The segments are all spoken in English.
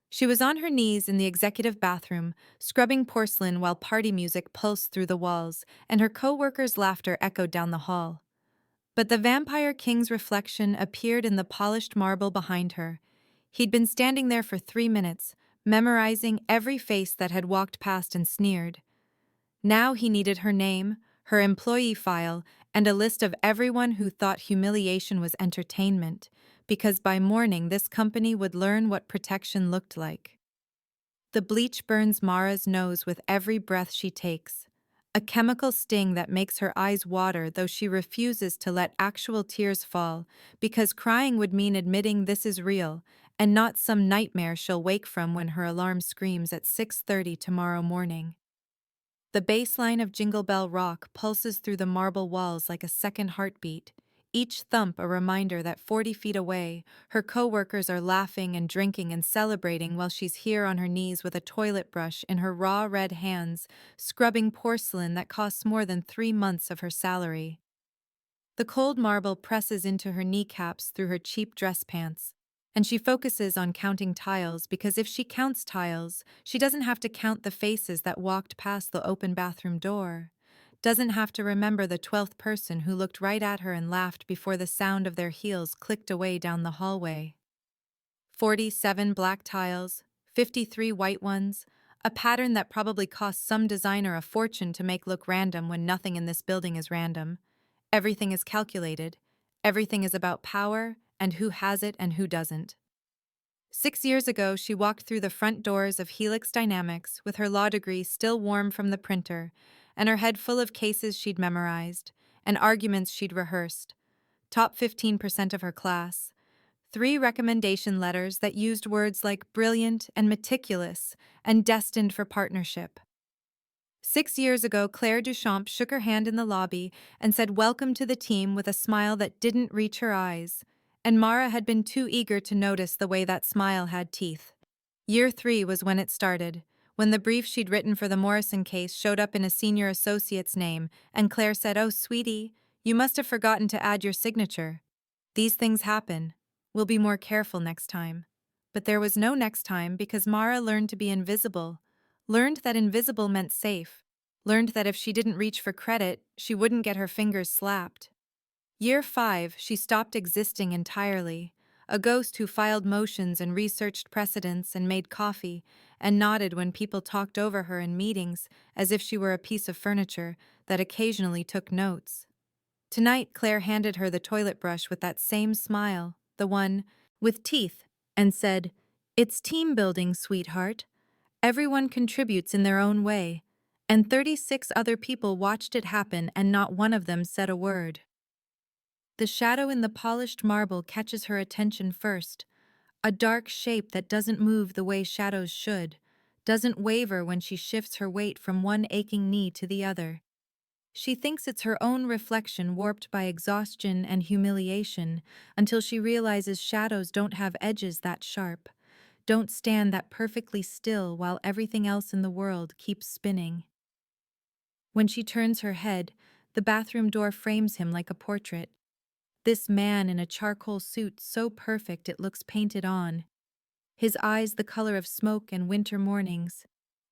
She was on her knees in the executive bathroom, scrubbing porcelain while party music pulsed through the walls, and her co-workers' laughter echoed down the hall. But the Vampire King's reflection appeared in the polished marble behind her. He'd been standing there for 3 minutes, memorizing every face that had walked past and sneered. Now he needed her name, her employee file, and a list of everyone who thought humiliation was entertainment, because by morning this company would learn what protection looked like. The bleach burns Mara's nose with every breath she takes, a chemical sting that makes her eyes water, though she refuses to let actual tears fall, because crying would mean admitting this is real, and not some nightmare she'll wake from when her alarm screams at 6:30 tomorrow morning. The bass line of Jingle Bell Rock pulses through the marble walls like a second heartbeat, each thump a reminder that 40 feet away, her co-workers are laughing and drinking and celebrating while she's here on her knees with a toilet brush in her raw red hands, scrubbing porcelain that costs more than 3 months of her salary. The cold marble presses into her kneecaps through her cheap dress pants, and she focuses on counting tiles because if she counts tiles, she doesn't have to count the faces that walked past the open bathroom door, doesn't have to remember the 12th person who looked right at her and laughed before the sound of their heels clicked away down the hallway. 47 black tiles, 53 white ones, a pattern that probably cost some designer a fortune to make look random when nothing in this building is random. Everything is calculated. Everything is about power and who has it and who doesn't. 6 years ago, she walked through the front doors of Helix Dynamics with her law degree still warm from the printer and her head full of cases she'd memorized and arguments she'd rehearsed. Top 15% of her class. 3 recommendation letters that used words like brilliant and meticulous and destined for partnership. 6 years ago, Claire Duchamp shook her hand in the lobby and said welcome to the team with a smile that didn't reach her eyes, and Mara had been too eager to notice the way that smile had teeth. Year 3 was when it started, when the brief she'd written for the Morrison case showed up in a senior associate's name, and Claire said, "Oh, sweetie, you must have forgotten to add your signature. These things happen. We'll be more careful next time." But there was no next time because Mara learned to be invisible, learned that invisible meant safe, learned that if she didn't reach for credit, she wouldn't get her fingers slapped. Year 5, she stopped existing entirely, a ghost who filed motions and researched precedents and made coffee and nodded when people talked over her in meetings as if she were a piece of furniture that occasionally took notes. Tonight, Claire handed her the toilet brush with that same smile, the one with teeth, and said, "It's team building, sweetheart. Everyone contributes in their own way." And 36 other people watched it happen and not one of them said a word. The shadow in the polished marble catches her attention first, a dark shape that doesn't move the way shadows should, doesn't waver when she shifts her weight from one aching knee to the other. She thinks it's her own reflection warped by exhaustion and humiliation until she realizes shadows don't have edges that sharp, don't stand that perfectly still while everything else in the world keeps spinning. When she turns her head, the bathroom door frames him like a portrait. This man in a charcoal suit so perfect it looks painted on. His eyes the color of smoke and winter mornings.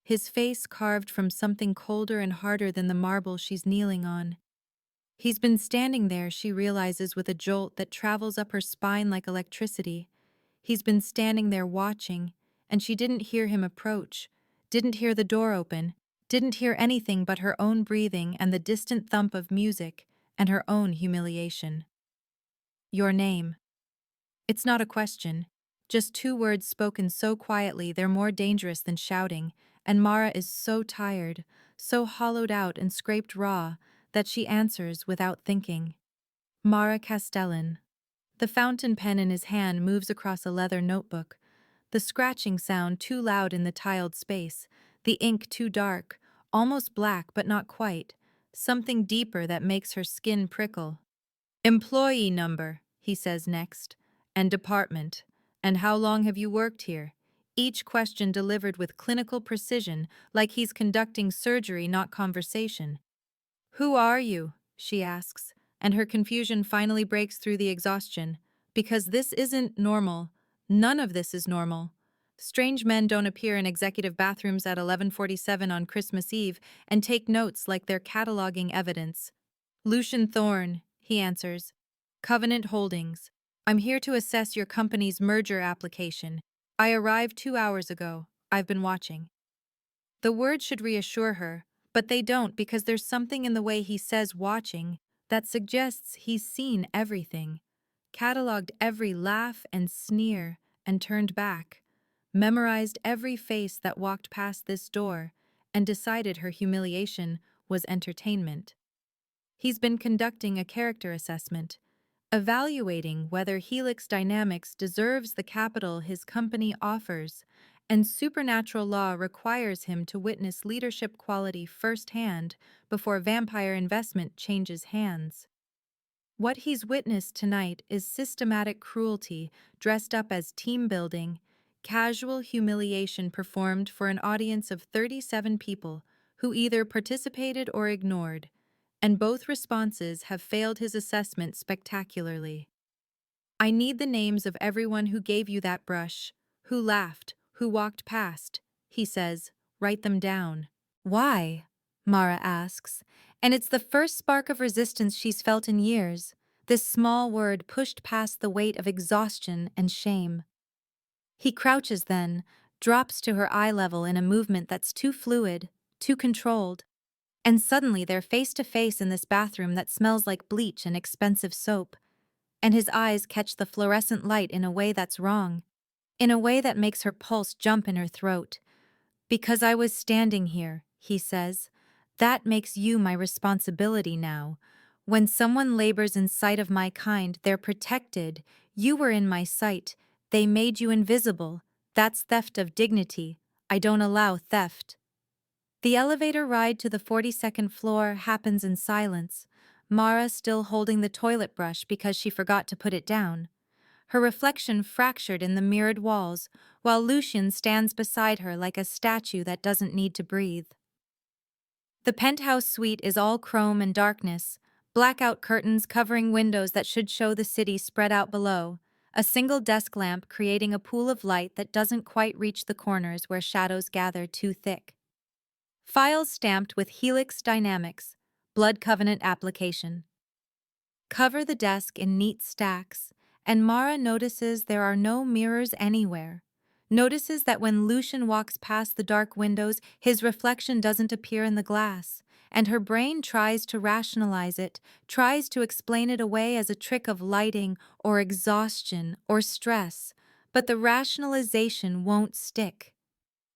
His face carved from something colder and harder than the marble she's kneeling on. He's been standing there, she realizes with a jolt that travels up her spine like electricity. He's been standing there watching, and she didn't hear him approach, didn't hear the door open, didn't hear anything but her own breathing and the distant thump of music and her own humiliation. Your name. It's not a question, just 2 words spoken so quietly they're more dangerous than shouting, and Mara is so tired, so hollowed out and scraped raw, that she answers without thinking. Mara Castellan. The fountain pen in his hand moves across a leather notebook, the scratching sound too loud in the tiled space, the ink too dark, almost black but not quite, something deeper that makes her skin prickle. "Employee number," he says next, "and department, and how long have you worked here?" Each question delivered with clinical precision, like he's conducting surgery, not conversation. "Who are you?" she asks, and her confusion finally breaks through the exhaustion. Because this isn't normal. None of this is normal. Strange men don't appear in executive bathrooms at 11:47 on Christmas Eve and take notes like they're cataloging evidence. Lucian Thorne, he answers. Covenant Holdings. I'm here to assess your company's merger application. I arrived 2 hours ago. I've been watching. The words should reassure her, but they don't because there's something in the way he says watching that suggests he's seen everything, cataloged every laugh and sneer, and turned back, memorized every face that walked past this door, and decided her humiliation was entertainment. He's been conducting a character assessment, evaluating whether Helix Dynamics deserves the capital his company offers, and supernatural law requires him to witness leadership quality firsthand before vampire investment changes hands. What he's witnessed tonight is systematic cruelty dressed up as team building, casual humiliation performed for an audience of 37 people who either participated or ignored, and both responses have failed his assessment spectacularly. I need the names of everyone who gave you that brush, who laughed, who walked past, he says. Write them down. Why? Mara asks, and it's the first spark of resistance she's felt in years, this small word pushed past the weight of exhaustion and shame. He crouches then, drops to her eye level in a movement that's too fluid, too controlled, and suddenly they're face to face in this bathroom that smells like bleach and expensive soap, and his eyes catch the fluorescent light in a way that's wrong, in a way that makes her pulse jump in her throat. Because I was standing here, he says. That makes you my responsibility now. When someone labors in sight of my kind, they're protected. You were in my sight. They made you invisible. That's theft of dignity. I don't allow theft. The elevator ride to the 42nd floor happens in silence, Mara still holding the toilet brush because she forgot to put it down, her reflection fractured in the mirrored walls, while Lucian stands beside her like a statue that doesn't need to breathe. The penthouse suite is all chrome and darkness, blackout curtains covering windows that should show the city spread out below, a single desk lamp creating a pool of light that doesn't quite reach the corners where shadows gather too thick. Files stamped with Helix Dynamics, Blood Covenant application. Cover the desk in neat stacks, and Mara notices there are no mirrors anywhere. Notices that when Lucian walks past the dark windows, his reflection doesn't appear in the glass, and her brain tries to rationalize it, tries to explain it away as a trick of lighting or exhaustion or stress, but the rationalization won't stick.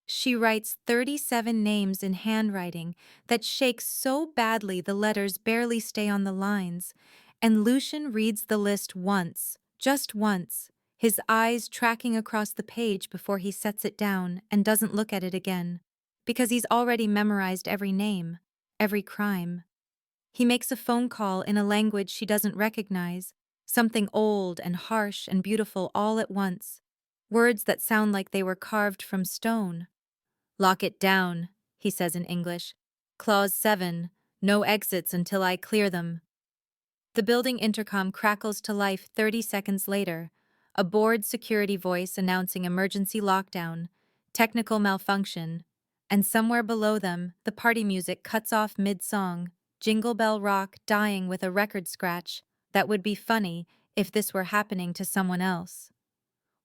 She writes 37 names in handwriting that shakes so badly the letters barely stay on the lines, and Lucian reads the list once, just once, his eyes tracking across the page before he sets it down and doesn't look at it again, because he's already memorized every name, every crime. He makes a phone call in a language she doesn't recognize, something old and harsh and beautiful all at once, words that sound like they were carved from stone. Lock it down, he says in English. Clause 7, no exits until I clear them. The building intercom crackles to life 30 seconds later, a bored security voice announcing emergency lockdown, technical malfunction, and somewhere below them, the party music cuts off mid-song, Jingle Bell Rock dying with a record scratch. That would be funny if this were happening to someone else.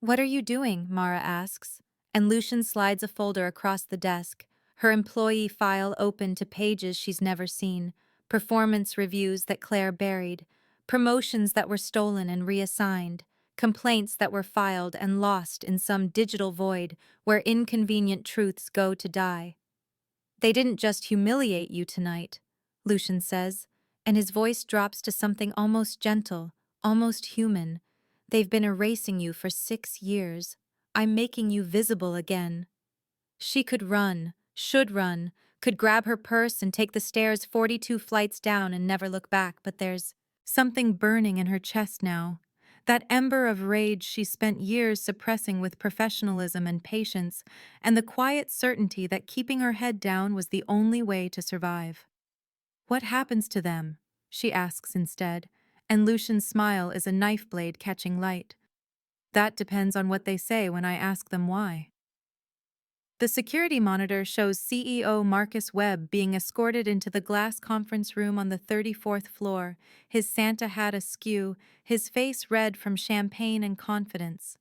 What are you doing? Mara asks, and Lucian slides a folder across the desk, her employee file open to pages she's never seen, performance reviews that Claire buried, promotions that were stolen and reassigned, complaints that were filed and lost in some digital void where inconvenient truths go to die. They didn't just humiliate you tonight, Lucian says, and his voice drops to something almost gentle, almost human. They've been erasing you for 6 years. I'm making you visible again. She could run, should run, could grab her purse and take the stairs 42 flights down and never look back, but there's something burning in her chest now. That ember of rage she spent years suppressing with professionalism and patience, and the quiet certainty that keeping her head down was the only way to survive. What happens to them? She asks instead, and Lucian's smile is a knife blade catching light. That depends on what they say when I ask them why. The security monitor shows CEO Marcus Webb being escorted into the glass conference room on the 34th floor, his Santa hat askew, his face red from champagne and confidence.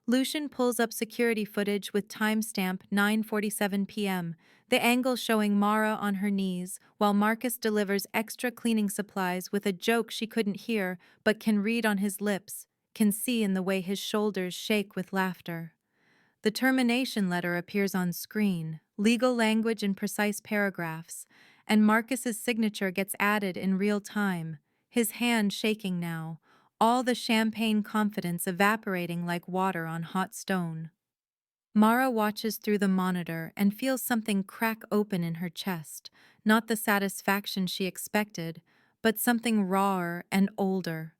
Lucian pulls up security footage with timestamp 9:47 p.m., the angle showing Mara on her knees, while Marcus delivers extra cleaning supplies with a joke she couldn't hear but can read on his lips, can see in the way his shoulders shake with laughter. The termination letter appears on screen, legal language in precise paragraphs, and Marcus's signature gets added in real time, his hand shaking now, all the champagne confidence evaporating like water on hot stone. Mara watches through the monitor and feels something crack open in her chest, not the satisfaction she expected, but something rawer and older,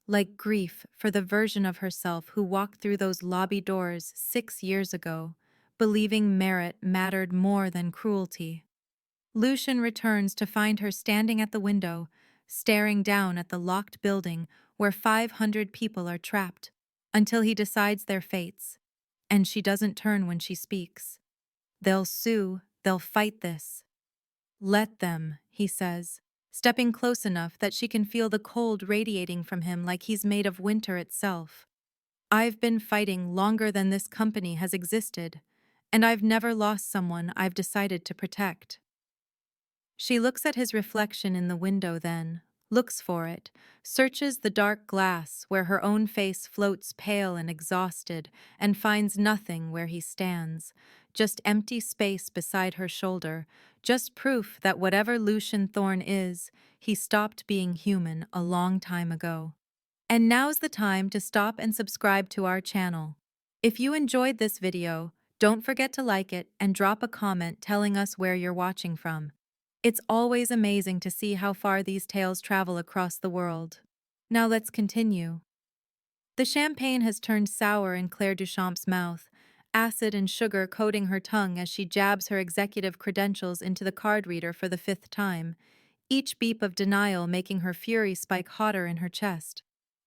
like grief for the version of herself who walked through those lobby doors 6 years ago, believing merit mattered more than cruelty. Lucian returns to find her standing at the window, staring down at the locked building where 500 people are trapped, until he decides their fates. And she doesn't turn when she speaks. They'll sue, they'll fight this. Let them, he says, stepping close enough that she can feel the cold radiating from him like he's made of winter itself. I've been fighting longer than this company has existed, and I've never lost someone I've decided to protect. She looks at his reflection in the window then, looks for it, searches the dark glass where her own face floats pale and exhausted, and finds nothing where he stands, just empty space beside her shoulder, just proof that whatever Lucian Thorne is, he stopped being human a long time ago. And now's the time to stop and subscribe to our channel. If you enjoyed this video, don't forget to like it and drop a comment telling us where you're watching from. It's always amazing to see how far these tales travel across the world. Now let's continue. The champagne has turned sour in Claire Duchamp's mouth, acid and sugar coating her tongue as she jabs her executive credentials into the card reader for the 5th time, each beep of denial making her fury spike hotter in her chest.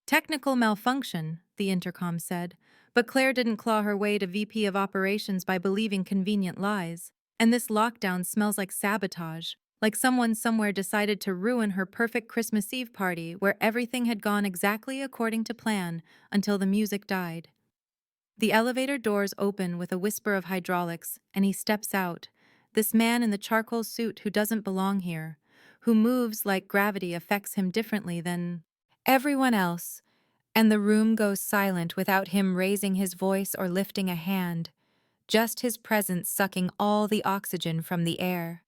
Technical malfunction, the intercom said, but Claire didn't claw her way to VP of Operations by believing convenient lies. And this lockdown smells like sabotage, like someone somewhere decided to ruin her perfect Christmas Eve party where everything had gone exactly according to plan until the music died. The elevator doors open with a whisper of hydraulics, and he steps out, this man in the charcoal suit who doesn't belong here, who moves like gravity affects him differently than everyone else, and the room goes silent without him raising his voice or lifting a hand, just his presence sucking all the oxygen from the air.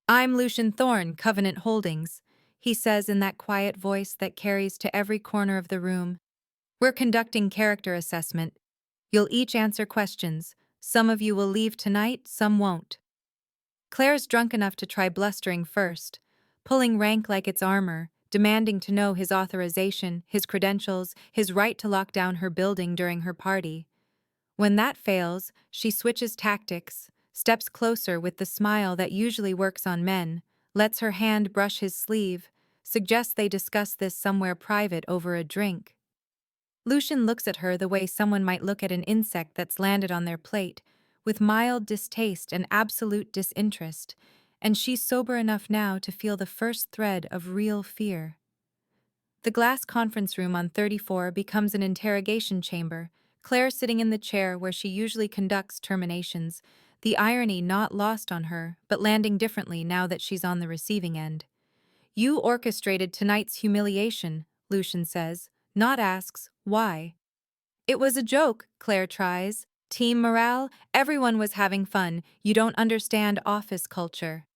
"I'm Lucian Thorne, Covenant Holdings," he says in that quiet voice that carries to every corner of the room. "We're conducting character assessment. You'll each answer questions. Some of you will leave tonight, some won't." Claire's drunk enough to try blustering first, pulling rank like it's armor, demanding to know his authorization, his credentials, his right to lock down her building during her party. When that fails, she switches tactics, steps closer with the smile that usually works on men, lets her hand brush his sleeve, suggests they discuss this somewhere private over a drink. Lucian looks at her the way someone might look at an insect that's landed on their plate, with mild distaste and absolute disinterest, and she's sober enough now to feel the first thread of real fear. The glass conference room on 34 becomes an interrogation chamber, Claire sitting in the chair where she usually conducts terminations, the irony not lost on her, but landing differently now that she's on the receiving end. "You orchestrated tonight's humiliation," Lucian says, not asks, why. "It was a joke," Claire tries. "Team morale, everyone was having fun, you don't understand office culture."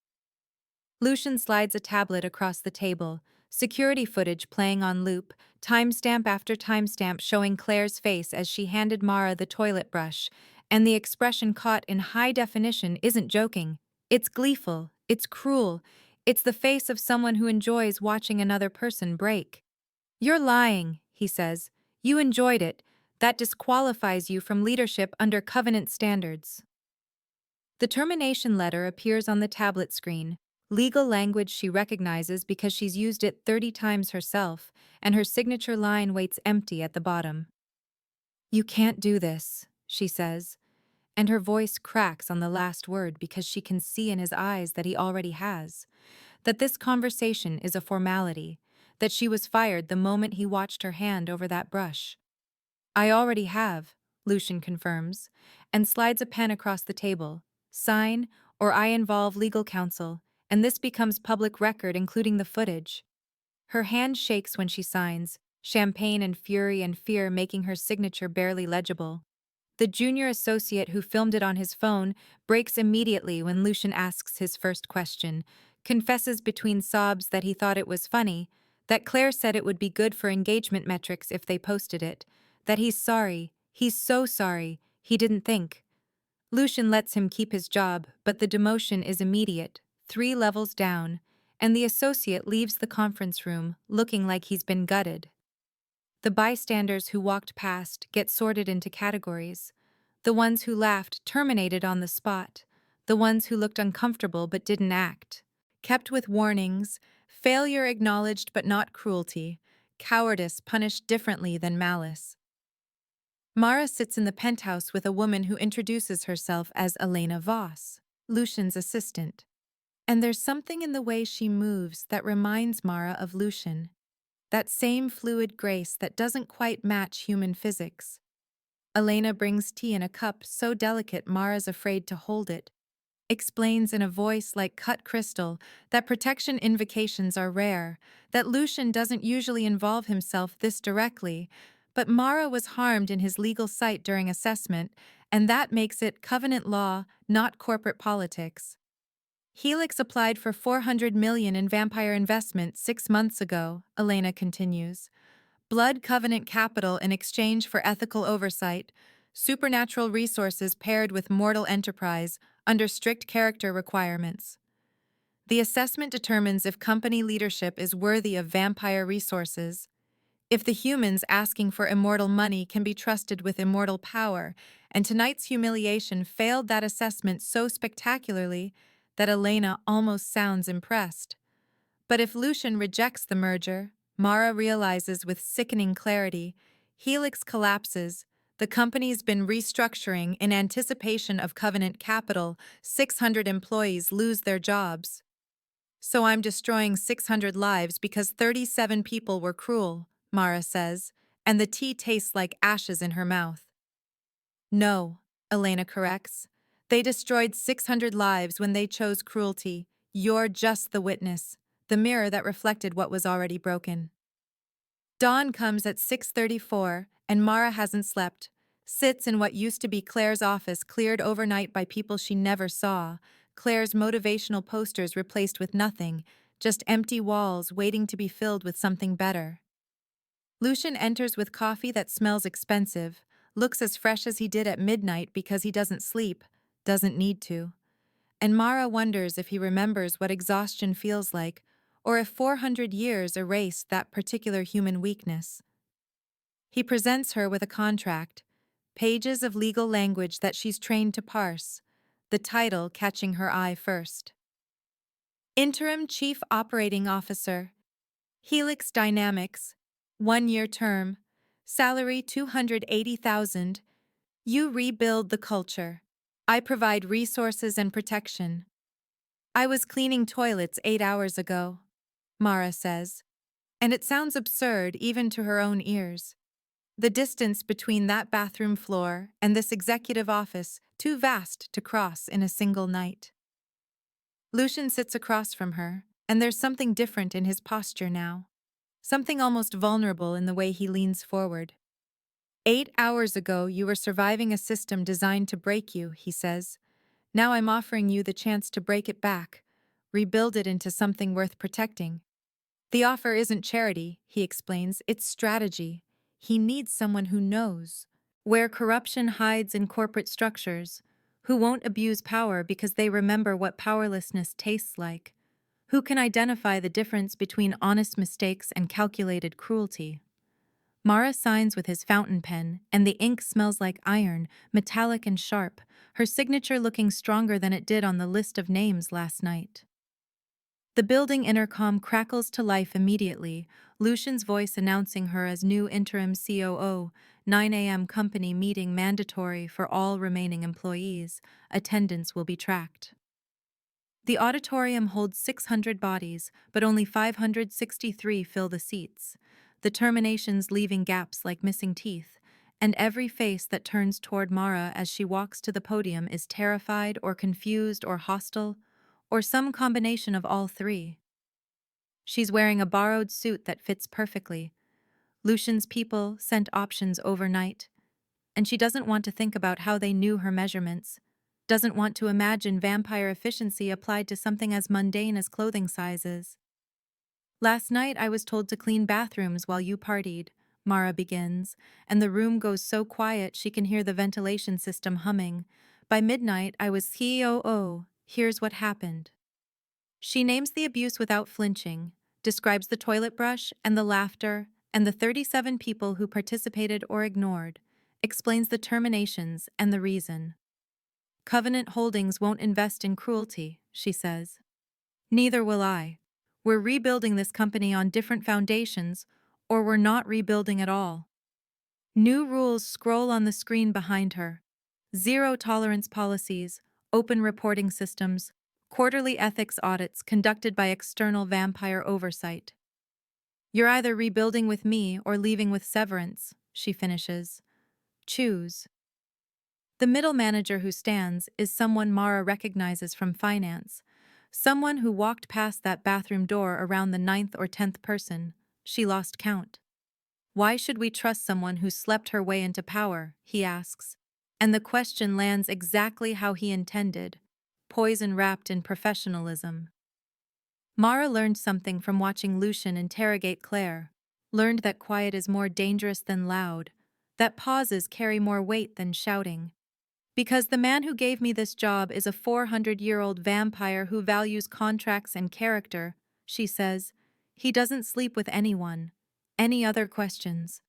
Lucian slides a tablet across the table, security footage playing on loop, timestamp after timestamp showing Claire's face as she handed Mara the toilet brush, and the expression caught in high definition isn't joking. It's gleeful, it's cruel, it's the face of someone who enjoys watching another person break. "You're lying," he says. "You enjoyed it. That disqualifies you from leadership under Covenant standards." The termination letter appears on the tablet screen, legal language she recognizes because she's used it 30 times herself, and her signature line waits empty at the bottom. "You can't do this," she says, and her voice cracks on the last word because she can see in his eyes that he already has, that this conversation is a formality, that she was fired the moment he watched her hand over that brush. I already have, Lucian confirms, and slides a pen across the table. Sign, or I involve legal counsel, and this becomes public record including the footage. Her hand shakes when she signs, champagne and fury and fear making her signature barely legible. The junior associate who filmed it on his phone breaks immediately when Lucian asks his first question, confesses between sobs that he thought it was funny, that Claire said it would be good for engagement metrics if they posted it, that he's sorry, he's so sorry, he didn't think. Lucian lets him keep his job, but the demotion is immediate, 3 levels down, and the associate leaves the conference room looking like he's been gutted. The bystanders who walked past get sorted into categories. The ones who laughed terminated on the spot. The ones who looked uncomfortable but didn't act. Kept with warnings, failure acknowledged but not cruelty, cowardice punished differently than malice. Mara sits in the penthouse with a woman who introduces herself as Elena Voss, Lucian's assistant. And there's something in the way she moves that reminds Mara of Lucian. That same fluid grace that doesn't quite match human physics. Elena brings tea in a cup so delicate Mara's afraid to hold it. Explains in a voice like cut crystal that protection invocations are rare, that Lucian doesn't usually involve himself this directly, but Mara was harmed in his legal sight during assessment, and that makes it covenant law, not corporate politics. Helix applied for $400 million in vampire investment 6 months ago, Elena continues. Blood covenant capital in exchange for ethical oversight, supernatural resources paired with mortal enterprise under strict character requirements. The assessment determines if company leadership is worthy of vampire resources, if the humans asking for immortal money can be trusted with immortal power, and tonight's humiliation failed that assessment so spectacularly that Elena almost sounds impressed. But if Lucian rejects the merger, Mara realizes with sickening clarity, Helix collapses, the company's been restructuring in anticipation of Covenant capital, 600 employees lose their jobs. So I'm destroying 600 lives because 37 people were cruel, Mara says, and the tea tastes like ashes in her mouth. No, Elena corrects. They destroyed 600 lives when they chose cruelty. You're just the witness, the mirror that reflected what was already broken. Dawn comes at 6:34, and Mara hasn't slept. Sits in what used to be Claire's office, cleared overnight by people she never saw. Claire's motivational posters replaced with nothing, just empty walls waiting to be filled with something better. Lucian enters with coffee that smells expensive, looks as fresh as he did at midnight because he doesn't sleep, doesn't need to. And Mara wonders if he remembers what exhaustion feels like, or if 400 years erased that particular human weakness. He presents her with a contract, pages of legal language that she's trained to parse, the title catching her eye first. Interim Chief Operating Officer, Helix Dynamics, 1-year term, salary $280,000. You rebuild the culture. I provide resources and protection. I was cleaning toilets 8 hours ago, Mara says, and it sounds absurd even to her own ears. The distance between that bathroom floor and this executive office too vast to cross in a single night. Lucian sits across from her, and there's something different in his posture now. Something almost vulnerable in the way he leans forward. 8 hours ago you were surviving a system designed to break you, he says. Now I'm offering you the chance to break it back, rebuild it into something worth protecting. The offer isn't charity, he explains, it's strategy. He needs someone who knows where corruption hides in corporate structures, who won't abuse power because they remember what powerlessness tastes like, who can identify the difference between honest mistakes and calculated cruelty. Mara signs with his fountain pen, and the ink smells like iron, metallic and sharp, her signature looking stronger than it did on the list of names last night. The building intercom crackles to life immediately, Lucian's voice announcing her as new interim COO, 9 a.m. company meeting mandatory for all remaining employees. Attendance will be tracked. The auditorium holds 600 bodies, but only 563 fill the seats, the terminations leaving gaps like missing teeth, and every face that turns toward Mara as she walks to the podium is terrified or confused or hostile, or some combination of all three. She's wearing a borrowed suit that fits perfectly. Lucian's people sent options overnight, and she doesn't want to think about how they knew her measurements, doesn't want to imagine vampire efficiency applied to something as mundane as clothing sizes. Last night I was told to clean bathrooms while you partied, Mara begins, and the room goes so quiet she can hear the ventilation system humming. By midnight I was COO. Here's what happened. She names the abuse without flinching, describes the toilet brush and the laughter and the 37 people who participated or ignored, explains the terminations and the reason. Covenant Holdings won't invest in cruelty, she says. Neither will I. We're rebuilding this company on different foundations, or we're not rebuilding at all. New rules scroll on the screen behind her. Zero tolerance policies, open reporting systems, quarterly ethics audits conducted by external vampire oversight. You're either rebuilding with me or leaving with severance, she finishes. Choose. The middle manager who stands is someone Mara recognizes from finance, someone who walked past that bathroom door around the 9th or 10th person. She lost count. Why should we trust someone who slept her way into power, he asks. And the question lands exactly how he intended, poison wrapped in professionalism. Mara learned something from watching Lucian interrogate Claire, learned that quiet is more dangerous than loud, that pauses carry more weight than shouting. Because the man who gave me this job is a 400-year-old vampire who values contracts and character, she says. He doesn't sleep with anyone. Any other questions?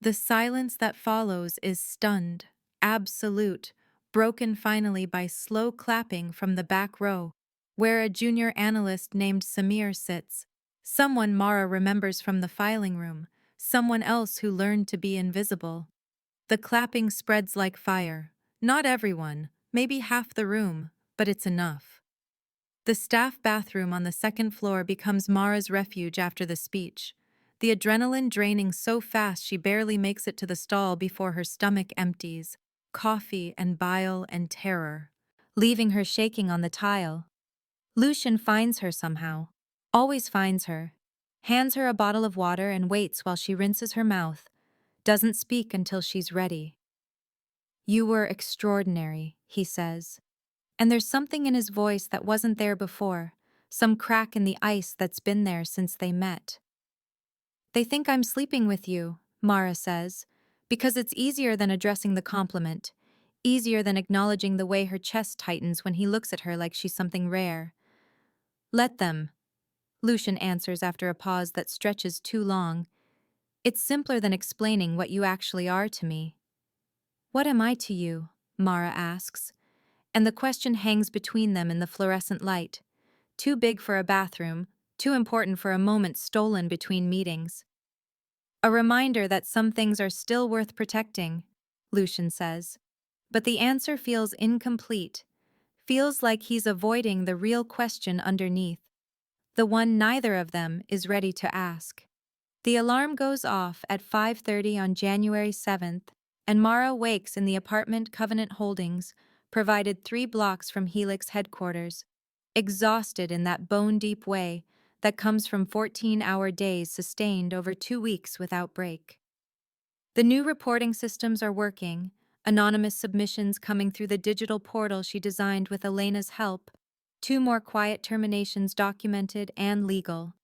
The silence that follows is stunned, absolute, broken finally by slow clapping from the back row, where a junior analyst named Samir sits. Someone Mara remembers from the filing room, someone else who learned to be invisible. The clapping spreads like fire. Not everyone, maybe half the room, but it's enough. The staff bathroom on the second floor becomes Mara's refuge after the speech, the adrenaline draining so fast she barely makes it to the stall before her stomach empties, coffee and bile and terror, leaving her shaking on the tile. Lucian finds her somehow, always finds her, hands her a bottle of water and waits while she rinses her mouth, doesn't speak until she's ready. You were extraordinary, he says. And there's something in his voice that wasn't there before, some crack in the ice that's been there since they met. They think I'm sleeping with you, Mara says, because it's easier than addressing the compliment, easier than acknowledging the way her chest tightens when he looks at her like she's something rare. Let them, Lucian answers after a pause that stretches too long. It's simpler than explaining what you actually are to me. What am I to you? Mara asks, and the question hangs between them in the fluorescent light. Too big for a bathroom, too important for a moment stolen between meetings. A reminder that some things are still worth protecting, Lucian says. But the answer feels incomplete, feels like he's avoiding the real question underneath, the one neither of them is ready to ask. The alarm goes off at 5:30 on January 7th, and Mara wakes in the apartment Covenant Holdings, provided 3 blocks from Helix headquarters, exhausted in that bone-deep way that comes from 14-hour days sustained over 2 weeks without break. The new reporting systems are working, anonymous submissions coming through the digital portal she designed with Elena's help, 2 more quiet terminations documented and legal.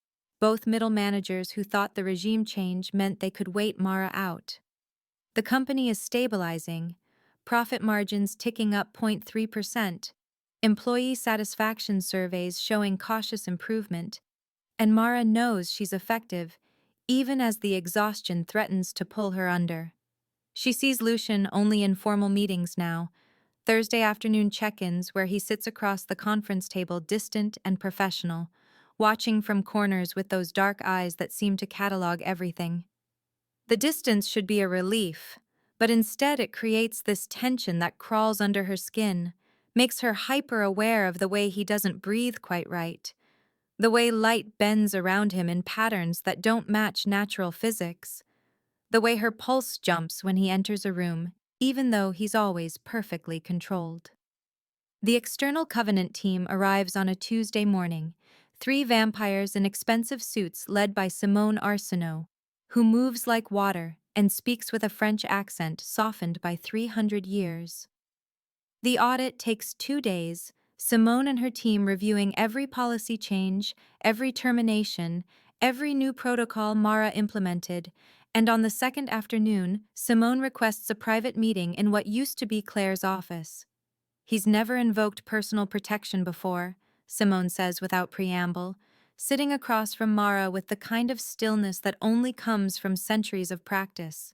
Both middle managers who thought the regime change meant they could wait Mara out. The company is stabilizing, profit margins ticking up 0.3%, employee satisfaction surveys showing cautious improvement, and Mara knows she's effective, even as the exhaustion threatens to pull her under. She sees Lucian only in formal meetings now, Thursday afternoon check-ins where he sits across the conference table distant and professional, watching from corners with those dark eyes that seem to catalog everything. The distance should be a relief, but instead it creates this tension that crawls under her skin, makes her hyper-aware of the way he doesn't breathe quite right, the way light bends around him in patterns that don't match natural physics, the way her pulse jumps when he enters a room, even though he's always perfectly controlled. The external Covenant team arrives on a Tuesday morning, 3 vampires in expensive suits led by Simone Arsenault, who moves like water and speaks with a French accent softened by 300 years. The audit takes 2 days, Simone and her team reviewing every policy change, every termination, every new protocol Mara implemented, and on the second afternoon, Simone requests a private meeting in what used to be Claire's office. He's never invoked personal protection before, Simone says without preamble, sitting across from Mara with the kind of stillness that only comes from centuries of practice.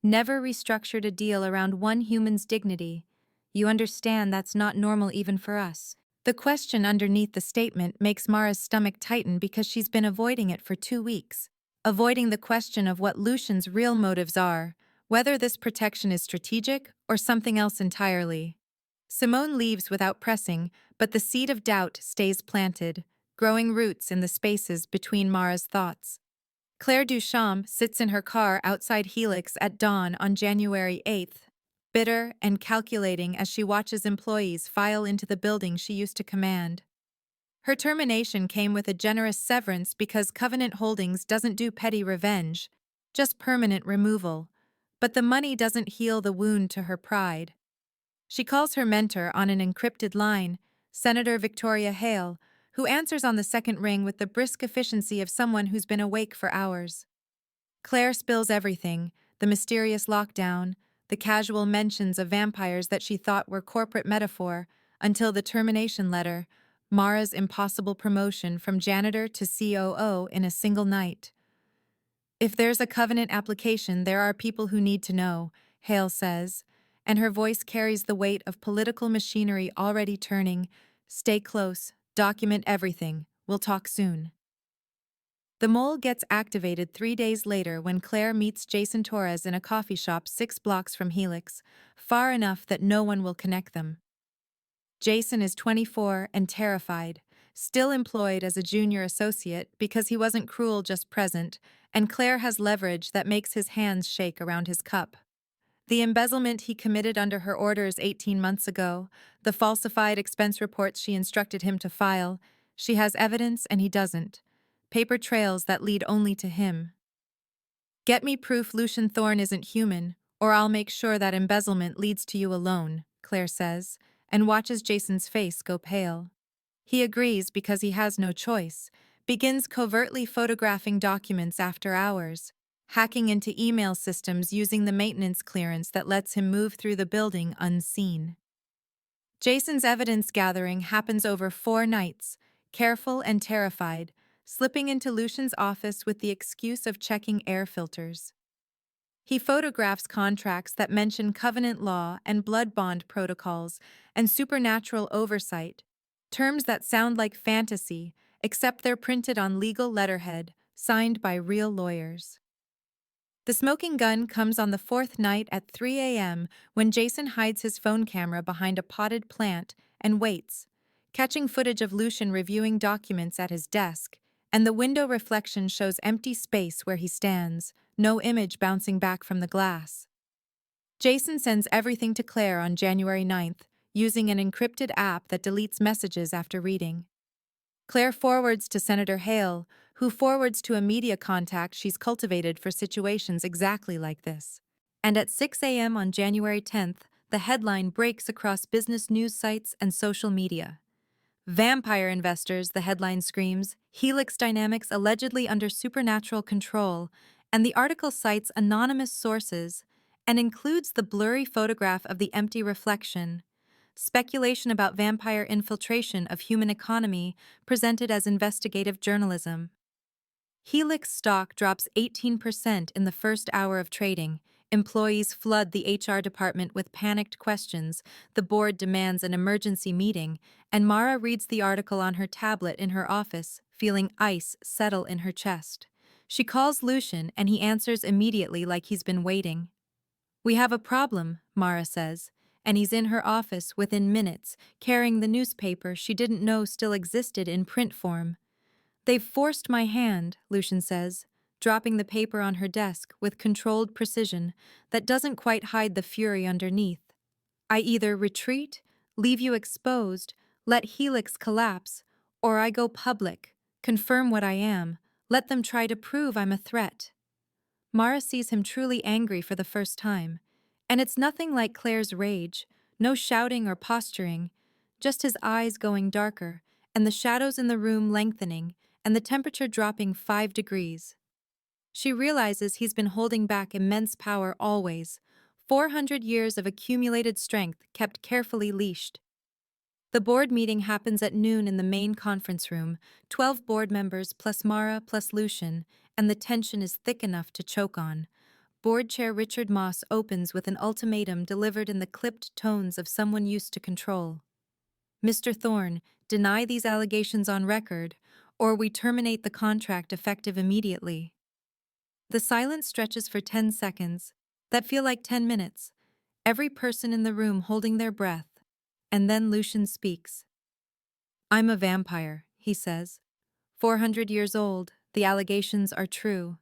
Never restructured a deal around one human's dignity. You understand that's not normal even for us. The question underneath the statement makes Mara's stomach tighten because she's been avoiding it for 2 weeks. Avoiding the question of what Lucian's real motives are, whether this protection is strategic or something else entirely. Simone leaves without pressing, but the seed of doubt stays planted, growing roots in the spaces between Mara's thoughts. Claire Duchamp sits in her car outside Helix at dawn on January 8th, bitter and calculating as she watches employees file into the building she used to command. Her termination came with a generous severance because Covenant Holdings doesn't do petty revenge, just permanent removal. But the money doesn't heal the wound to her pride. She calls her mentor on an encrypted line, Senator Victoria Hale, who answers on the second ring with the brisk efficiency of someone who's been awake for hours. Claire spills everything, the mysterious lockdown, the casual mentions of vampires that she thought were corporate metaphor, until the termination letter, Mara's impossible promotion from janitor to COO in a single night. If there's a Covenant application, there are people who need to know, Hale says, and her voice carries the weight of political machinery already turning. Stay close, document everything, we'll talk soon. The mole gets activated 3 days later when Claire meets Jason Torres in a coffee shop 6 blocks from Helix, far enough that no one will connect them. Jason is 24 and terrified, still employed as a junior associate because he wasn't cruel just present, and Claire has leverage that makes his hands shake around his cup. The embezzlement he committed under her orders 18 months ago, the falsified expense reports she instructed him to file, she has evidence and he doesn't. Paper trails that lead only to him. Get me proof Lucian Thorne isn't human, or I'll make sure that embezzlement leads to you alone, Claire says, and watches Jason's face go pale. He agrees because he has no choice, begins covertly photographing documents after hours, hacking into email systems using the maintenance clearance that lets him move through the building unseen. Jason's evidence gathering happens over 4 nights, careful and terrified, slipping into Lucian's office with the excuse of checking air filters. He photographs contracts that mention covenant law and blood bond protocols and supernatural oversight, terms that sound like fantasy, except they're printed on legal letterhead, signed by real lawyers. The smoking gun comes on the 4th night at 3 a.m. when Jason hides his phone camera behind a potted plant and waits, catching footage of Lucian reviewing documents at his desk, and the window reflection shows empty space where he stands, no image bouncing back from the glass. Jason sends everything to Claire on January 9th, using an encrypted app that deletes messages after reading. Claire forwards to Senator Hale, who forwards to a media contact she's cultivated for situations exactly like this. And at 6 a.m. on January 10th, the headline breaks across business news sites and social media. Vampire investors, the headline screams, Helix dynamics allegedly under supernatural control, and the article cites anonymous sources and includes the blurry photograph of the empty reflection. Speculation about vampire infiltration of human economy presented as investigative journalism. Helix stock drops 18% in the first hour of trading, Employees flood the HR department with panicked questions, the board demands an emergency meeting, and Mara reads the article on her tablet in her office, feeling ice settle in her chest. She calls Lucian and he answers immediately like he's been waiting. "We have a problem," Mara says, and he's in her office within minutes, carrying the newspaper she didn't know still existed in print form. "They've forced my hand," Lucian says, dropping the paper on her desk with controlled precision that doesn't quite hide the fury underneath. "I either retreat, leave you exposed, let Helix collapse, or I go public, confirm what I am, let them try to prove I'm a threat." Mara sees him truly angry for the first time, and it's nothing like Claire's rage, no shouting or posturing, just his eyes going darker, and the shadows in the room lengthening, and the temperature dropping 5 degrees. She realizes he's been holding back immense power always, 400 years of accumulated strength kept carefully leashed. The board meeting happens at noon in the main conference room, 12 board members plus Mara plus Lucian, and the tension is thick enough to choke on. Board Chair Richard Moss opens with an ultimatum delivered in the clipped tones of someone used to control. "Mr. Thorne, deny these allegations on record, or we terminate the contract effective immediately." The silence stretches for 10 seconds, that feel like 10 minutes, every person in the room holding their breath, and then Lucian speaks. "I'm a vampire," he says. 400 years old, the allegations are true."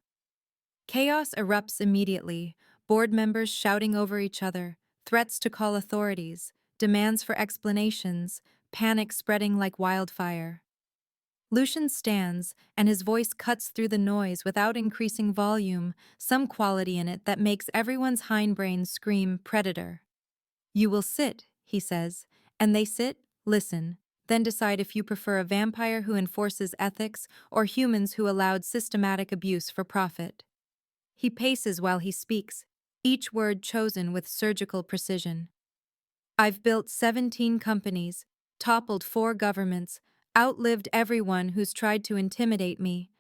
Chaos erupts immediately, board members shouting over each other, threats to call authorities, demands for explanations, panic spreading like wildfire. Lucian stands, and his voice cuts through the noise without increasing volume, some quality in it that makes everyone's hindbrain scream predator. "You will sit," he says, "and they sit, listen, then decide if you prefer a vampire who enforces ethics or humans who allowed systematic abuse for profit." He paces while he speaks, each word chosen with surgical precision. "I've built 17 companies, toppled 4 governments, outlived everyone who's tried to intimidate me.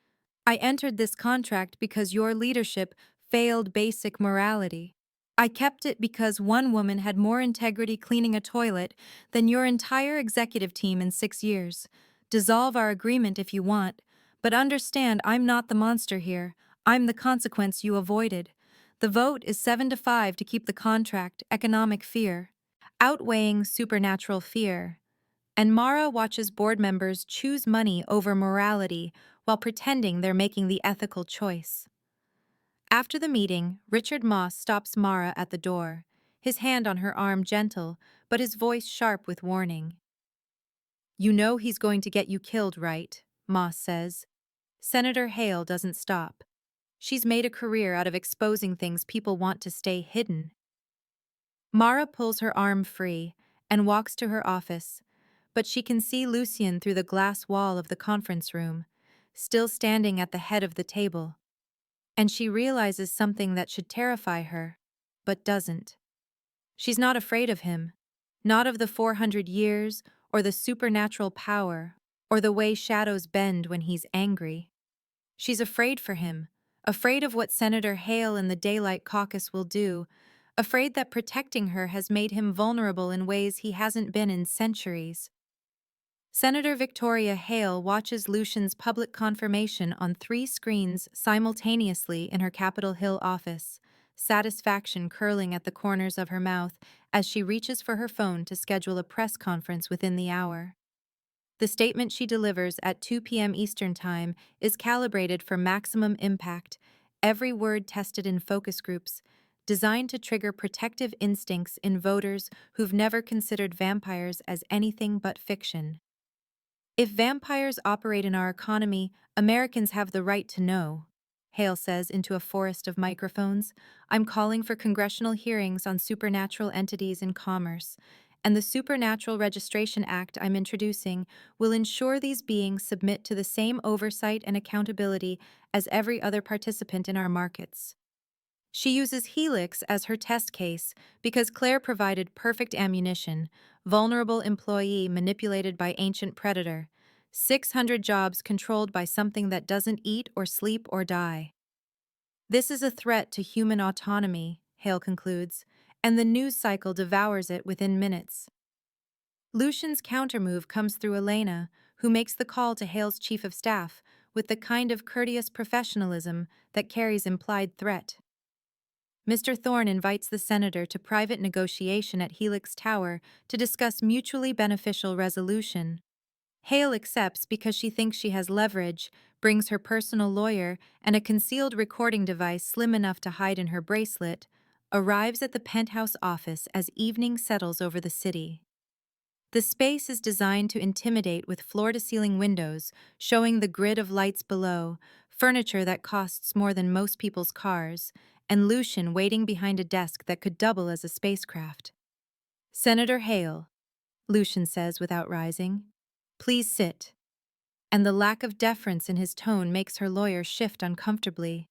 I entered this contract because your leadership failed basic morality. I kept it because one woman had more integrity cleaning a toilet than your entire executive team in 6 years. Dissolve our agreement if you want, but understand I'm not the monster here. I'm the consequence you avoided. The vote is 7-5 to keep the contract, economic fear, outweighing supernatural fear." And Mara watches board members choose money over morality while pretending they're making the ethical choice. After the meeting, Richard Moss stops Mara at the door, his hand on her arm gentle, but his voice sharp with warning. "You know he's going to get you killed, right?" Moss says. Senator Hale doesn't stop. She's made a career out of exposing things people want to stay hidden. Mara pulls her arm free and walks to her office, but she can see Lucian through the glass wall of the conference room, still standing at the head of the table. And she realizes something that should terrify her, but doesn't. She's not afraid of him, not of the 400 years, or the supernatural power, or the way shadows bend when he's angry. She's afraid for him, afraid of what Senator Hale and the Daylight Caucus will do, afraid that protecting her has made him vulnerable in ways he hasn't been in centuries. Senator Victoria Hale watches Lucian's public confirmation on 3 screens simultaneously in her Capitol Hill office, satisfaction curling at the corners of her mouth as she reaches for her phone to schedule a press conference within the hour. The statement she delivers at 2 p.m. Eastern Time is calibrated for maximum impact, every word tested in focus groups, designed to trigger protective instincts in voters who've never considered vampires as anything but fiction. "If vampires operate in our economy, Americans have the right to know," Hale says into a forest of microphones. "I'm calling for congressional hearings on supernatural entities in commerce, and the Supernatural Registration Act I'm introducing will ensure these beings submit to the same oversight and accountability as every other participant in our markets." She uses Helix as her test case because Claire provided perfect ammunition, vulnerable employee manipulated by ancient predator, 600 jobs controlled by something that doesn't eat or sleep or die. "This is a threat to human autonomy," Hale concludes, and the news cycle devours it within minutes. Lucian's countermove comes through Elena, who makes the call to Hale's chief of staff with the kind of courteous professionalism that carries implied threat. Mr. Thorne invites the senator to private negotiation at Helix Tower to discuss mutually beneficial resolution. Hale accepts because she thinks she has leverage, brings her personal lawyer and a concealed recording device slim enough to hide in her bracelet, arrives at the penthouse office as evening settles over the city. The space is designed to intimidate with floor-to-ceiling windows, showing the grid of lights below, furniture that costs more than most people's cars, and Lucian waiting behind a desk that could double as a spacecraft. "Senator Hale," Lucian says without rising, "please sit." And the lack of deference in his tone makes her lawyer shift uncomfortably.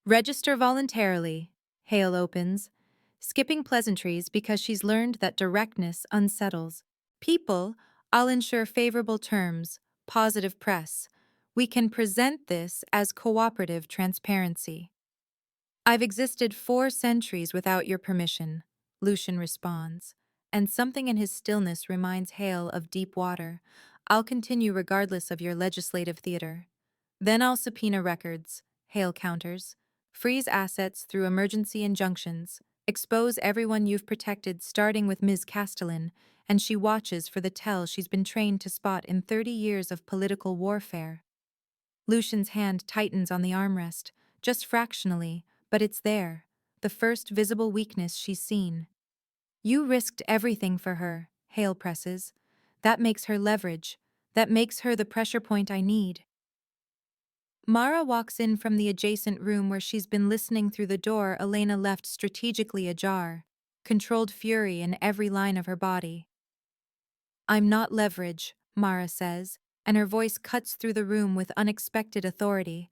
"Register voluntarily," Hale opens, skipping pleasantries because she's learned that directness unsettles people. "I'll ensure favorable terms, positive press. We can present this as cooperative transparency." "I've existed 4 centuries without your permission," Lucian responds, and something in his stillness reminds Hale of deep water. "I'll continue regardless of your legislative theater." "Then I'll subpoena records," Hale counters. "Freeze assets through emergency injunctions. Expose everyone you've protected, starting with Ms. Castellan," and she watches for the tell she's been trained to spot in 30 years of political warfare. Lucian's hand tightens on the armrest, just fractionally, but it's there, the first visible weakness she's seen. "You risked everything for her," Hale presses. "That makes her leverage. That makes her the pressure point I need." Mara walks in from the adjacent room where she's been listening through the door Elena left strategically ajar, controlled fury in every line of her body. "I'm not leverage," Mara says, and her voice cuts through the room with unexpected authority.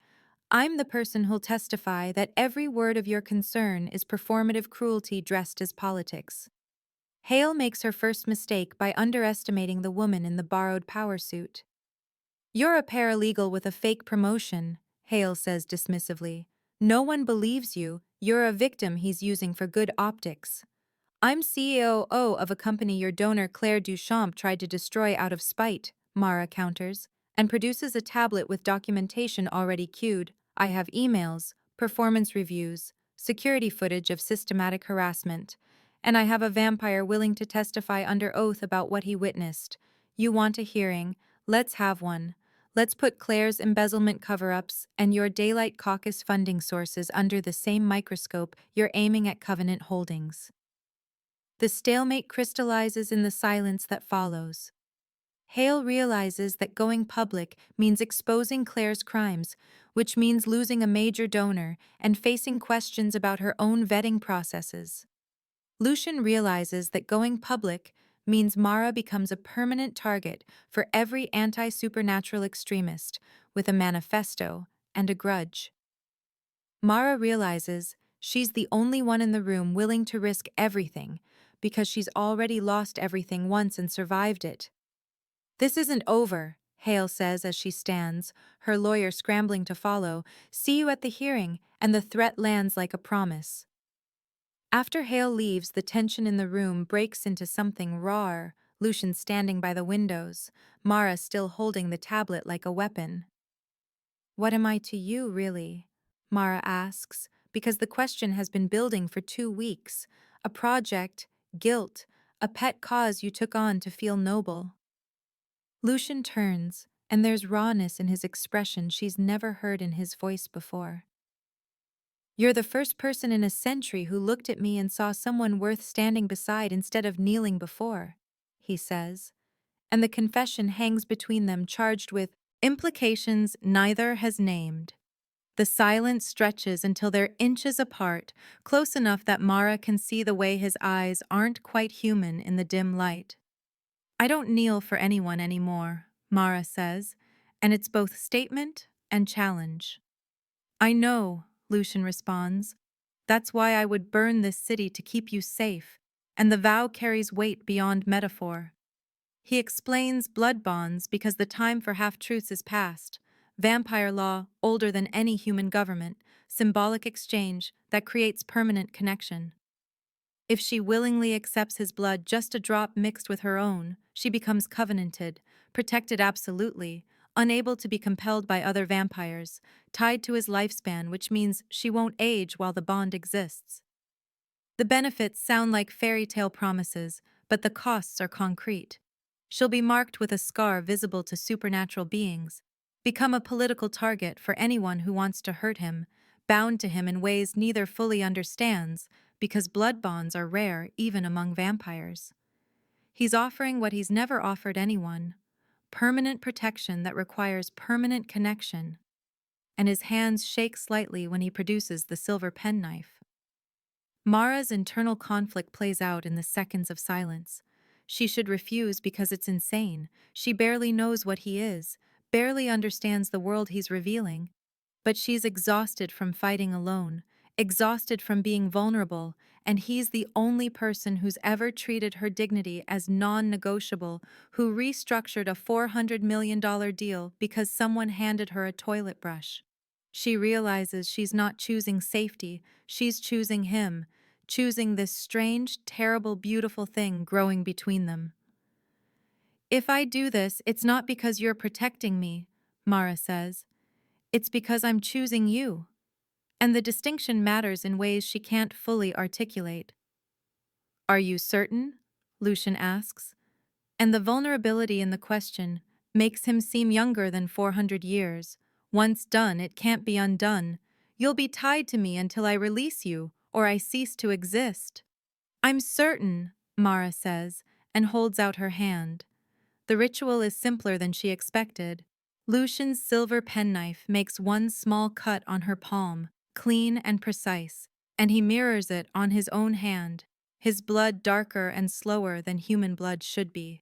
"I'm the person who'll testify that every word of your concern is performative cruelty dressed as politics." Hale makes her first mistake by underestimating the woman in the borrowed power suit. "You're a paralegal with a fake promotion," Hale says dismissively. "No one believes you. You're a victim he's using for good optics." "I'm COO of a company your donor Claire Duchamp tried to destroy out of spite," Mara counters, and produces a tablet with documentation already queued. "I have emails, performance reviews, security footage of systematic harassment, and I have a vampire willing to testify under oath about what he witnessed. You want a hearing? Let's have one. Let's put Claire's embezzlement cover-ups and your Daylight Caucus funding sources under the same microscope you're aiming at Covenant Holdings." The stalemate crystallizes in the silence that follows. Hale realizes that going public means exposing Claire's crimes, which means losing a major donor and facing questions about her own vetting processes. Lucian realizes that going public means Mara becomes a permanent target for every anti-supernatural extremist with a manifesto and a grudge. Mara realizes she's the only one in the room willing to risk everything because she's already lost everything once and survived it. "This isn't over," Hale says as she stands, her lawyer scrambling to follow. "See you at the hearing," and the threat lands like a promise. After Hale leaves, the tension in the room breaks into something rawer, Lucian standing by the windows, Mara still holding the tablet like a weapon. "What am I to you, really?" Mara asks, because the question has been building for 2 weeks. A project, guilt, a pet cause you took on to feel noble. Lucian turns, and there's rawness in his expression she's never heard in his voice before. "You're the first person in a century who looked at me and saw someone worth standing beside instead of kneeling before," he says, and the confession hangs between them charged with implications neither has named. The silence stretches until they're inches apart, close enough that Mara can see the way his eyes aren't quite human in the dim light. "I don't kneel for anyone anymore," Mara says, and it's both statement and challenge. "I know," Lucian responds. "That's why I would burn this city to keep you safe, and the vow carries weight beyond metaphor." He explains blood bonds because the time for half-truths is past. Vampire law, older than any human government, symbolic exchange that creates permanent connection. If she willingly accepts his blood, just a drop mixed with her own, she becomes covenanted, protected absolutely, unable to be compelled by other vampires, tied to his lifespan, which means she won't age while the bond exists. The benefits sound like fairy tale promises, but the costs are concrete. She'll be marked with a scar visible to supernatural beings, become a political target for anyone who wants to hurt him, bound to him in ways neither fully understands, because blood bonds are rare even among vampires. He's offering what he's never offered anyone: permanent protection that requires permanent connection. And his hands shake slightly when he produces the silver penknife. Mara's internal conflict plays out in the seconds of silence. She should refuse because it's insane. She barely knows what he is, barely understands the world he's revealing. But she's exhausted from fighting alone, exhausted from being vulnerable, and he's the only person who's ever treated her dignity as non-negotiable, who restructured a $400 million deal because someone handed her a toilet brush. She realizes she's not choosing safety, she's choosing him, choosing this strange, terrible, beautiful thing growing between them. "If I do this, it's not because you're protecting me," Mara says. "It's because I'm choosing you." And the distinction matters in ways she can't fully articulate. "Are you certain?" Lucian asks. And the vulnerability in the question makes him seem younger than 400 years. Once done, it can't be undone. "You'll be tied to me until I release you, or I cease to exist." "I'm certain," Mara says, and holds out her hand. The ritual is simpler than she expected. Lucian's silver penknife makes one small cut on her palm, clean and precise, and he mirrors it on his own hand, his blood darker and slower than human blood should be.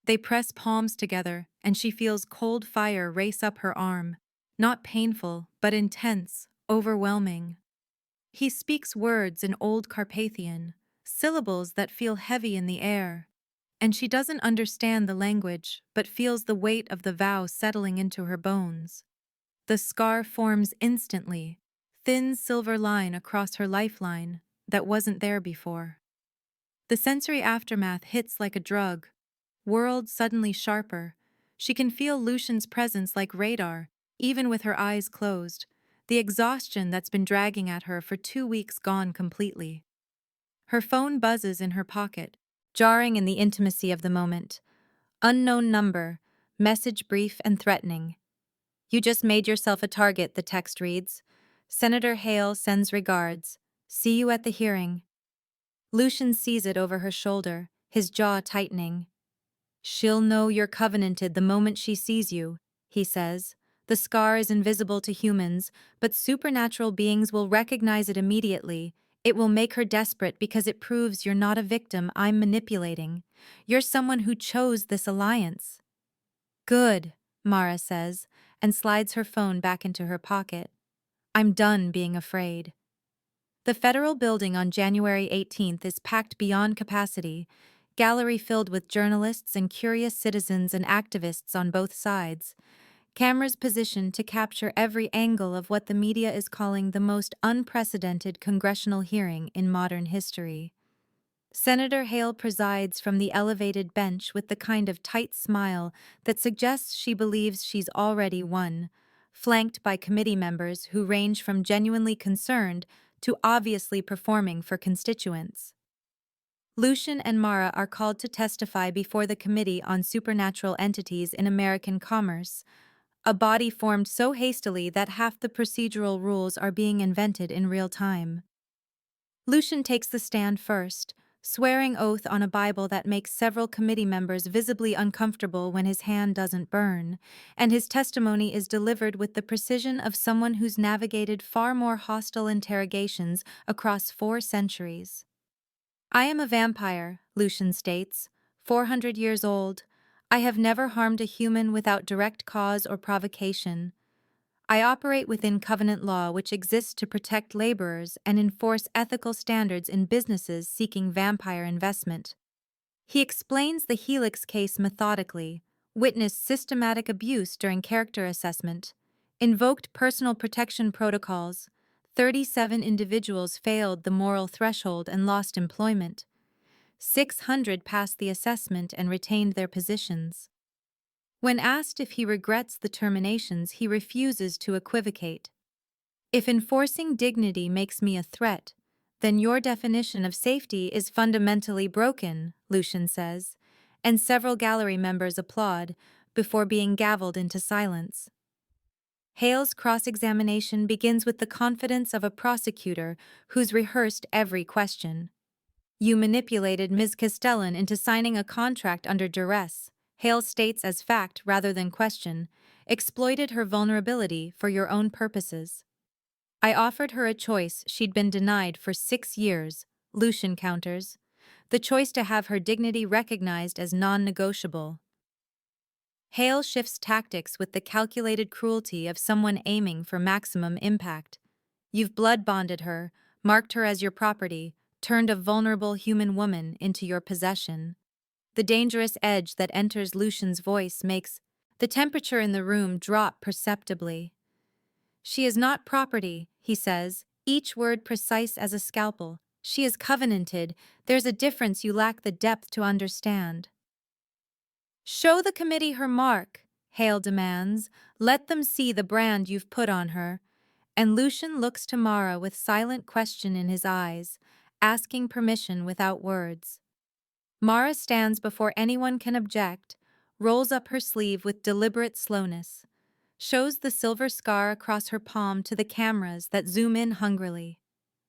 They press palms together, and she feels cold fire race up her arm, not painful, but intense, overwhelming. He speaks words in Old Carpathian, syllables that feel heavy in the air, and she doesn't understand the language, but feels the weight of the vow settling into her bones. The scar forms instantly, thin silver line across her lifeline that wasn't there before. The sensory aftermath hits like a drug, world suddenly sharper. She can feel Lucian's presence like radar, even with her eyes closed, the exhaustion that's been dragging at her for 2 weeks gone completely. Her phone buzzes in her pocket, jarring in the intimacy of the moment. Unknown number, message brief and threatening. "You just made yourself a target," the text reads. "Senator Hale sends regards. See you at the hearing." Lucian sees it over her shoulder, his jaw tightening. "She'll know you're covenanted the moment she sees you," he says. "The scar is invisible to humans, but supernatural beings will recognize it immediately. It will make her desperate because it proves you're not a victim I'm manipulating. You're someone who chose this alliance." "Good," Mara says, and slides her phone back into her pocket. "I'm done being afraid." The federal building on January 18th is packed beyond capacity, gallery filled with journalists and curious citizens and activists on both sides, cameras positioned to capture every angle of what the media is calling the most unprecedented congressional hearing in modern history. Senator Hale presides from the elevated bench with the kind of tight smile that suggests she believes she's already won, flanked by committee members who range from genuinely concerned to obviously performing for constituents. Lucian and Mara are called to testify before the Committee on Supernatural Entities in American Commerce, a body formed so hastily that half the procedural rules are being invented in real time. Lucian takes the stand first, swearing oath on a Bible that makes several committee members visibly uncomfortable when his hand doesn't burn, and his testimony is delivered with the precision of someone who's navigated far more hostile interrogations across 4 centuries. "I am a vampire," Lucian states, 400 years old. "I have never harmed a human without direct cause or provocation. I operate within covenant law, which exists to protect laborers and enforce ethical standards in businesses seeking vampire investment." He explains the Helix case methodically, witnessed systematic abuse during character assessment, invoked personal protection protocols, 37 individuals failed the moral threshold and lost employment, 600 passed the assessment and retained their positions. When asked if he regrets the terminations, he refuses to equivocate. If enforcing dignity makes me a threat, then your definition of safety is fundamentally broken, Lucian says, and several gallery members applaud before being gavelled into silence. Hale's cross-examination begins with the confidence of a prosecutor who's rehearsed every question. You manipulated Ms. Castellan into signing a contract under duress, Hale states as fact rather than question, exploited her vulnerability for your own purposes. I offered her a choice she'd been denied for 6 years, Lucian counters, the choice to have her dignity recognized as non-negotiable. Hale shifts tactics with the calculated cruelty of someone aiming for maximum impact. You've blood-bonded her, marked her as your property, turned a vulnerable human woman into your possession. The dangerous edge that enters Lucian's voice makes the temperature in the room drop perceptibly. She is not property, he says, each word precise as a scalpel. She is covenanted. There's a difference you lack the depth to understand. Show the committee her mark, Hale demands. Let them see the brand you've put on her. And Lucian looks to Mara with silent question in his eyes, asking permission without words. Mara stands before anyone can object, rolls up her sleeve with deliberate slowness, shows the silver scar across her palm to the cameras that zoom in hungrily.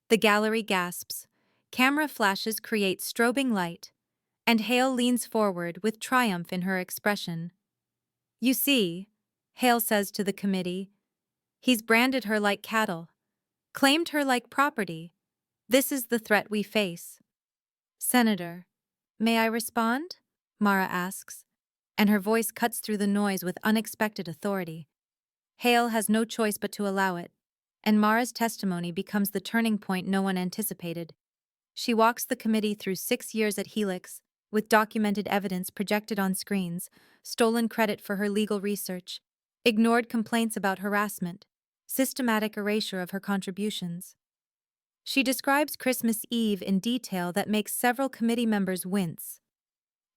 The gallery gasps. Camera flashes create strobing light, and Hale leans forward with triumph in her expression. You see, Hale says to the committee, he's branded her like cattle, claimed her like property. This is the threat we face. Senator, may I respond? Mara asks, and her voice cuts through the noise with unexpected authority. Hale has no choice but to allow it, and Mara's testimony becomes the turning point no one anticipated. She walks the committee through 6 years at Helix, with documented evidence projected on screens, stolen credit for her legal research, ignored complaints about harassment, systematic erasure of her contributions. She describes Christmas Eve in detail that makes several committee members wince.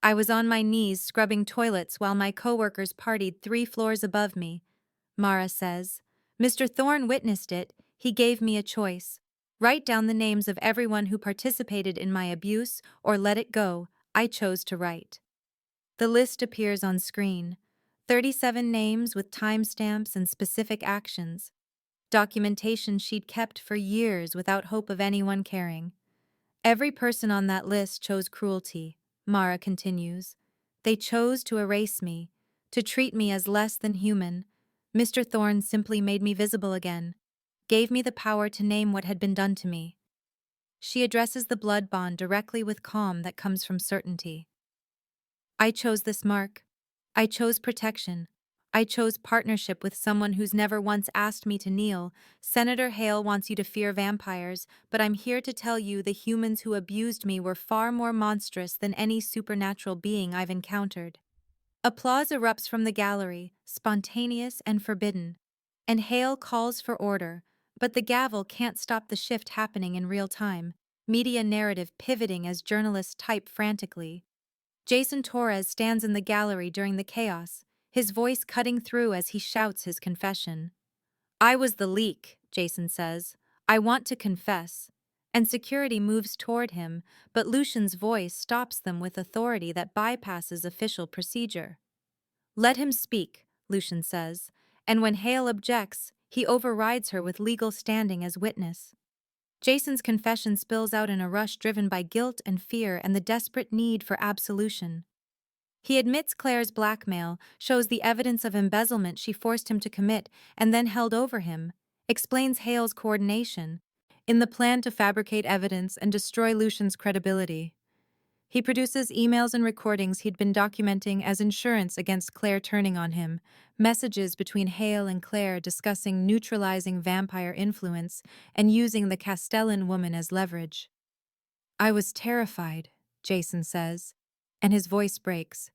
I was on my knees scrubbing toilets while my coworkers partied 3 floors above me, Mara says. Mr. Thorne witnessed it. He gave me a choice. Write down the names of everyone who participated in my abuse or let it go. I chose to write. The list appears on screen. 37 names with timestamps and specific actions. Documentation she'd kept for years without hope of anyone caring. Every person on that list chose cruelty, Mara continues. They chose to erase me, to treat me as less than human. Mr. Thorne simply made me visible again, gave me the power to name what had been done to me. She addresses the blood bond directly with calm that comes from certainty. I chose this mark. I chose protection. I chose partnership with someone who's never once asked me to kneel. Senator Hale wants you to fear vampires, but I'm here to tell you the humans who abused me were far more monstrous than any supernatural being I've encountered. Applause erupts from the gallery, spontaneous and forbidden, and Hale calls for order, but the gavel can't stop the shift happening in real time, media narrative pivoting as journalists type frantically. Jason Torres stands in the gallery during the chaos, his voice cutting through as he shouts his confession. I was the leak, Jason says. I want to confess. And security moves toward him, but Lucian's voice stops them with authority that bypasses official procedure. Let him speak, Lucian says, and when Hale objects, he overrides her with legal standing as witness. Jason's confession spills out in a rush driven by guilt and fear and the desperate need for absolution. He admits Claire's blackmail, shows the evidence of embezzlement she forced him to commit and then held over him, explains Hale's coordination in the plan to fabricate evidence and destroy Lucian's credibility. He produces emails and recordings he'd been documenting as insurance against Claire turning on him, messages between Hale and Claire discussing neutralizing vampire influence and using the Castellan woman as leverage. I was terrified, Jason says, and his voice breaks.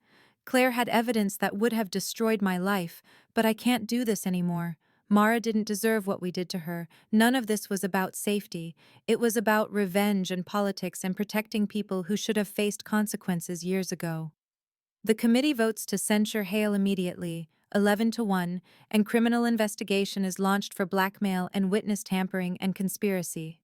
Claire had evidence that would have destroyed my life, but I can't do this anymore. Mara didn't deserve what we did to her. None of this was about safety. It was about revenge and politics and protecting people who should have faced consequences years ago. The committee votes to censure Hale immediately, 11 to 1, and criminal investigation is launched for blackmail and witness tampering and conspiracy.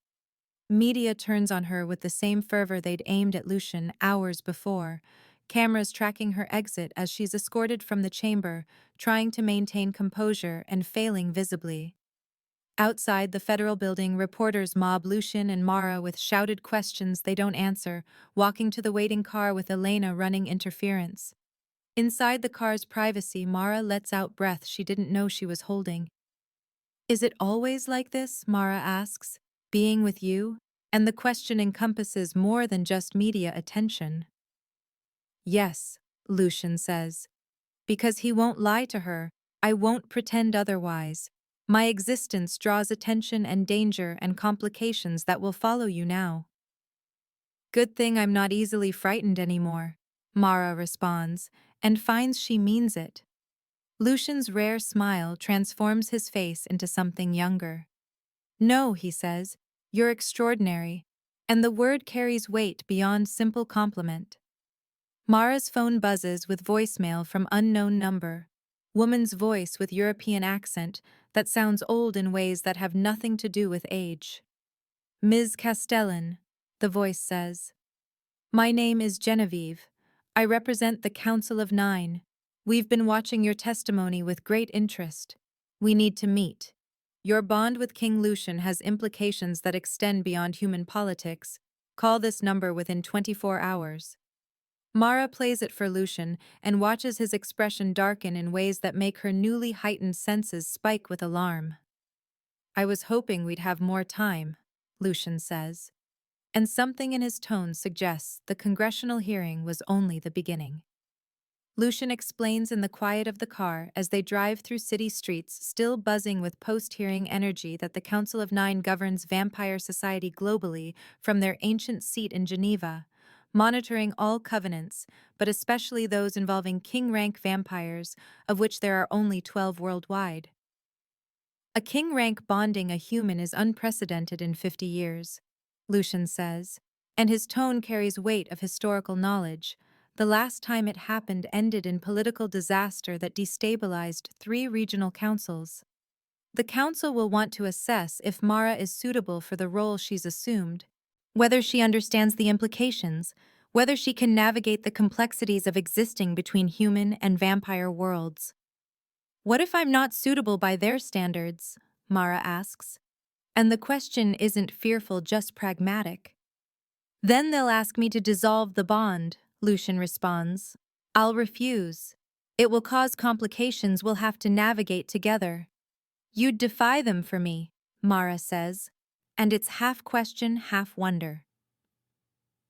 Media turns on her with the same fervor they'd aimed at Lucian hours before, cameras tracking her exit as she's escorted from the chamber, trying to maintain composure and failing visibly. Outside the federal building, reporters mob Lucian and Mara with shouted questions they don't answer, walking to the waiting car with Elena running interference. Inside the car's privacy, Mara lets out breath she didn't know she was holding. "Is it always like this?" Mara asks. "Being with you?" And the question encompasses more than just media attention. "Yes," Lucian says. "Because he won't lie to her. I won't pretend otherwise. My existence draws attention and danger and complications that will follow you now." "Good thing I'm not easily frightened anymore," Mara responds, and finds she means it. Lucian's rare smile transforms his face into something younger. "No," he says, "you're extraordinary," and the word carries weight beyond simple compliment. Mara's phone buzzes with voicemail from unknown number. Woman's voice with European accent that sounds old in ways that have nothing to do with age. "Ms. Castellan," the voice says. "My name is Genevieve. I represent the Council of Nine. We've been watching your testimony with great interest. We need to meet. Your bond with King Lucian has implications that extend beyond human politics. Call this number within 24 hours. Mara plays it for Lucian and watches his expression darken in ways that make her newly heightened senses spike with alarm. "I was hoping we'd have more time," Lucian says. And something in his tone suggests the congressional hearing was only the beginning. Lucian explains in the quiet of the car as they drive through city streets still buzzing with post-hearing energy that the Council of Nine governs vampire society globally from their ancient seat in Geneva, monitoring all covenants, but especially those involving king-rank vampires, of which there are only 12 worldwide. "A king-rank bonding a human is unprecedented in 50 years, Lucian says, and his tone carries weight of historical knowledge. The last time it happened ended in political disaster that destabilized 3 regional councils. The council will want to assess if Mara is suitable for the role she's assumed, whether she understands the implications, whether she can navigate the complexities of existing between human and vampire worlds." "What if I'm not suitable by their standards?" Mara asks. And the question isn't fearful, just pragmatic. "Then they'll ask me to dissolve the bond," Lucian responds. "I'll refuse. It will cause complications we'll have to navigate together." "You'd defy them for me," Mara says, and it's half question, half wonder.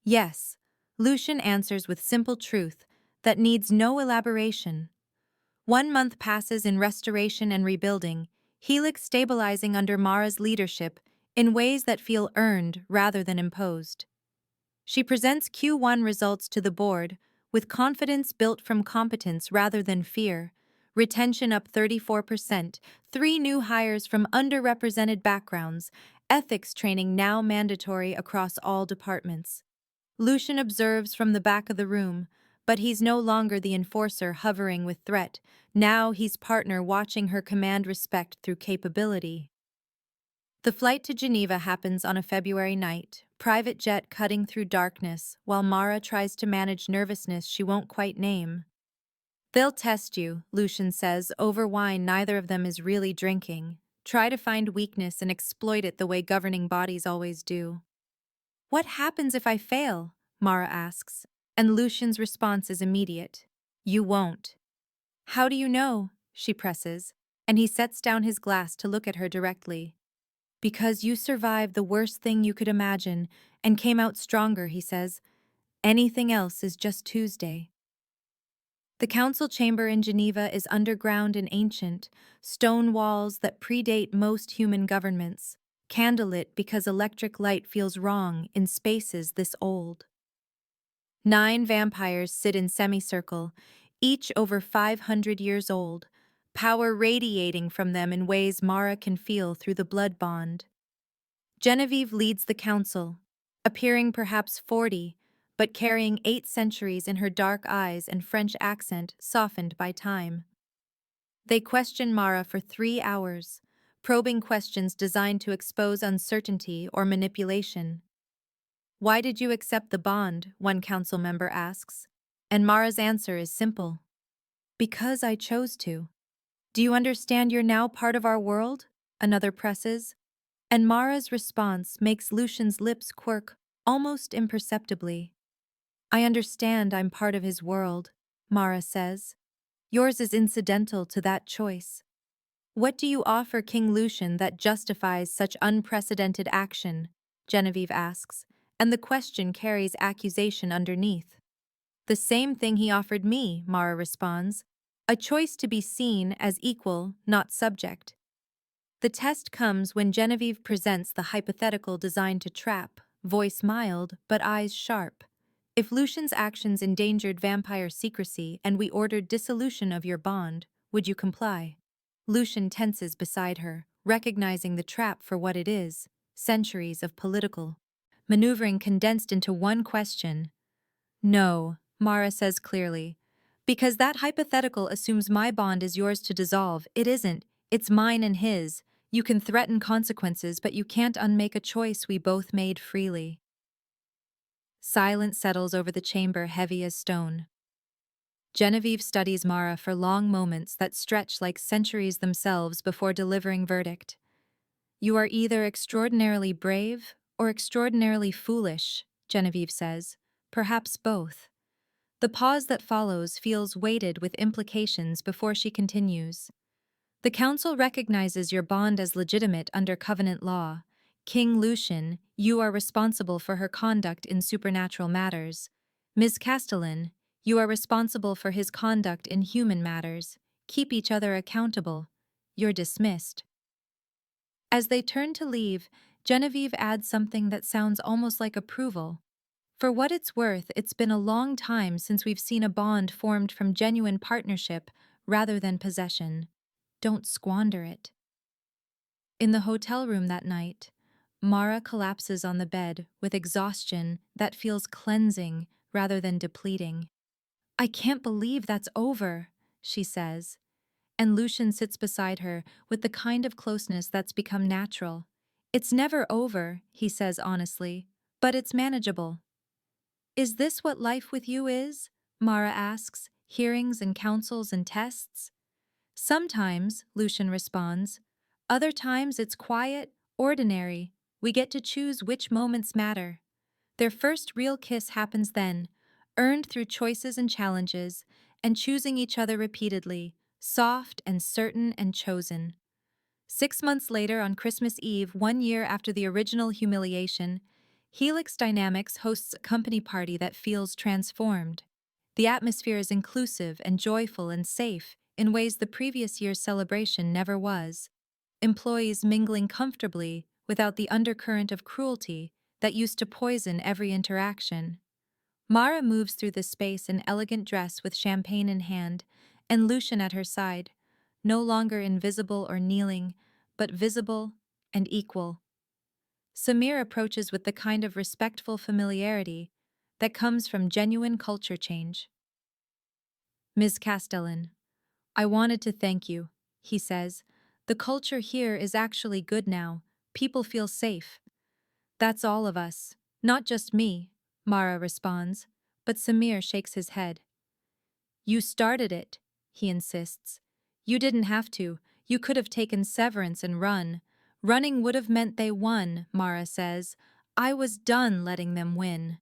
"Yes," Lucian answers with simple truth that needs no elaboration. 1 month passes in restoration and rebuilding, Helix stabilizing under Mara's leadership in ways that feel earned rather than imposed. She presents Q1 results to the board with confidence built from competence rather than fear, retention up 34%, 3 new hires from underrepresented backgrounds, ethics training now mandatory across all departments. Lucian observes from the back of the room, but he's no longer the enforcer hovering with threat. Now he's partner watching her command respect through capability. The flight to Geneva happens on a February night, private jet cutting through darkness while Mara tries to manage nervousness she won't quite name. "They'll test you," Lucian says, over wine neither of them is really drinking. "Try to find weakness and exploit it the way governing bodies always do." "What happens if I fail?" Mara asks, and Lucian's response is immediate. "You won't." "How do you know?" she presses, and he sets down his glass to look at her directly. "Because you survived the worst thing you could imagine and came out stronger," he says. "Anything else is just Tuesday." The council chamber in Geneva is underground and ancient, stone walls that predate most human governments, candlelit because electric light feels wrong in spaces this old. 9 vampires sit in semicircle, each over 500 years old, power radiating from them in ways Mara can feel through the blood bond. Genevieve leads the council, appearing perhaps 40, but carrying 8 centuries in her dark eyes and French accent softened by time. They question Mara for 3 hours, probing questions designed to expose uncertainty or manipulation. "Why did you accept the bond?" one council member asks. And Mara's answer is simple: "Because I chose to." "Do you understand you're now part of our world?" another presses. And Mara's response makes Lucian's lips quirk almost imperceptibly. "I understand I'm part of his world," Mara says. "Yours is incidental to that choice." "What do you offer King Lucian that justifies such unprecedented action?" Genevieve asks, and the question carries accusation underneath. "The same thing he offered me," Mara responds, "a choice to be seen as equal, not subject." The test comes when Genevieve presents the hypothetical designed to trap, voice mild but eyes sharp. "If Lucian's actions endangered vampire secrecy and we ordered dissolution of your bond, would you comply?" Lucian tenses beside her, recognizing the trap for what it is: centuries of political maneuvering condensed into one question. "No," Mara says clearly, "because that hypothetical assumes my bond is yours to dissolve. It isn't. It's mine and his. You can threaten consequences, but you can't unmake a choice we both made freely." Silence settles over the chamber, heavy as stone. Genevieve studies Mara for long moments that stretch like centuries themselves before delivering verdict. "You are either extraordinarily brave or extraordinarily foolish," Genevieve says, "perhaps both." The pause that follows feels weighted with implications before she continues. "The council recognizes your bond as legitimate under covenant law. King Lucian, you are responsible for her conduct in supernatural matters. Ms. Castellan, you are responsible for his conduct in human matters. Keep each other accountable. You're dismissed." As they turn to leave, Genevieve adds something that sounds almost like approval. "For what it's worth, it's been a long time since we've seen a bond formed from genuine partnership rather than possession. Don't squander it." In the hotel room that night, Mara collapses on the bed with exhaustion that feels cleansing rather than depleting. "I can't believe that's over," she says, and Lucian sits beside her with the kind of closeness that's become natural. "It's never over," he says honestly, "but it's manageable." "Is this what life with you is?" Mara asks, "hearings and councils and tests?" "Sometimes," Lucian responds. "Other times it's quiet, ordinary. We get to choose which moments matter." Their first real kiss happens then, earned through choices and challenges, and choosing each other repeatedly, soft and certain and chosen. 6 months later, on Christmas Eve, 1 year after the original humiliation, Helix Dynamics hosts a company party that feels transformed. The atmosphere is inclusive and joyful and safe in ways the previous year's celebration never was. Employees mingling comfortably without the undercurrent of cruelty that used to poison every interaction. Mara moves through the space in elegant dress with champagne in hand, and Lucian at her side, no longer invisible or kneeling, but visible and equal. Samir approaches with the kind of respectful familiarity that comes from genuine culture change. "Ms. Castellan, I wanted to thank you," he says. "The culture here is actually good now. People feel safe." "That's all of us. Not just me," Mara responds, but Samir shakes his head. "You started it," he insists. "You didn't have to. You could have taken severance and run. Running would have meant they won," Mara says. "I was done letting them win."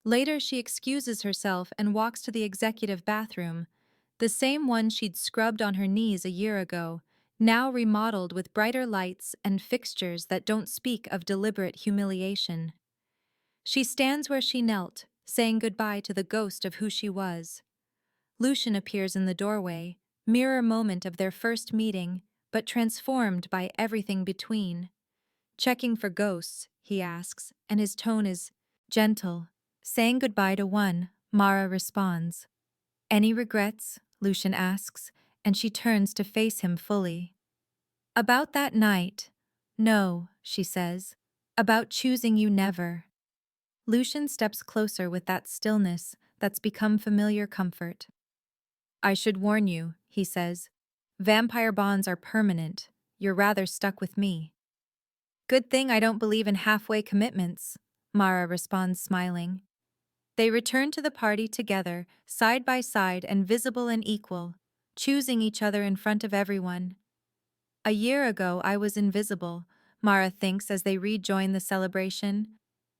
Later, she excuses herself and walks to the executive bathroom, the same one she'd scrubbed on her knees a year ago, now remodeled with brighter lights and fixtures that don't speak of deliberate humiliation. She stands where she knelt, saying goodbye to the ghost of who she was. Lucian appears in the doorway, mirror moment of their first meeting, but transformed by everything between. "Checking for ghosts," he asks, and his tone is gentle. "Saying goodbye to one," Mara responds. Any regrets? Lucian asks, and she turns to face him fully. About that night? No, she says. About choosing you never. Lucian steps closer with that stillness that's become familiar comfort. I should warn you, he says. Vampire bonds are permanent. You're rather stuck with me. Good thing I don't believe in halfway commitments, Mara responds, smiling. They return to the party together, side by side and visible and equal, choosing each other in front of everyone. A year ago I was invisible, Mara thinks as they rejoin the celebration.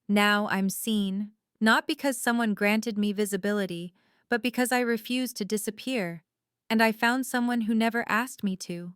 Now I'm seen, not because someone granted me visibility, but because I refused to disappear, and I found someone who never asked me to.